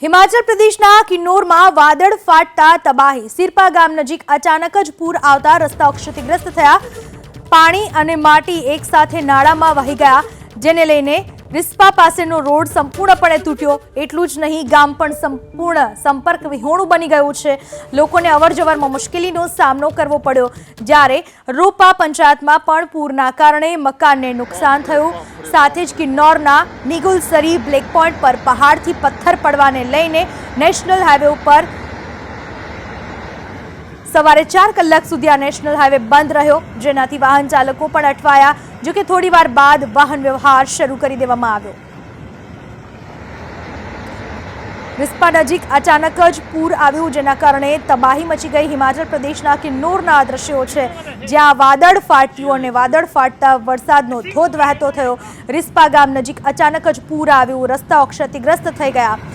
હિમાચલ પ્રદેશના કિન્નોરમાં વાદળ ફાટતા તબાહી। સિરપા ગામ નજીક અચાનક જ પૂર આવતા રસ્તાઓ ક્ષતિગ્રસ્ત થયા। પાણી અને માટી એકસાથે નાળામાં વહી ગયા, જેને લઈને રિસ્પા પાસેનો રોડ સંપૂર્ણપણે તૂટ્યો। એટલું જ નહીં, ગામ પણ સંપૂર્ણ સંપર્ક વિહોણું બની ગયું છે। લોકોને અવરજવરમાં મુશ્કેલીનો સામનો કરવો પડ્યો, જ્યારે રોપા પંચાયતમાં પણ પૂરના કારણે મકાનને નુકસાન થયું। સાથે જ કિન્નોરના નિગુલસરી બ્લેક પોઈન્ટ પર પહાડથી પથ્થર પડવાને લઈને નેશનલ હાઈવે ઉપર સવારે 4 કલાક સુધી આ નેશનલ હાઈવે બંધ રહ્યો, જેનાથી વાહન ચાલકો પણ અટવાયા। જો કે થોડી વાર બાદ વાહન વ્યવહાર શરૂ કરી દેવામાં આવ્યો। રિસ્પા નજીક અચાનક જ પૂર આવ્યું, જેના કારણે તબાહી મચી ગઈ। હિમાચલ પ્રદેશના કિન્નોરના દ્રશ્યો છે, જ્યાં વાદળ ફાટ્યું અને વાદળ ફાટતા વરસાદનો ધોધ વહેતો થયો। રિસ્પા ગામ નજીક અચાનક જ પૂર આવ્યું, રસ્તાઓ ક્ષતિગ્રસ્ત થઈ ગયા।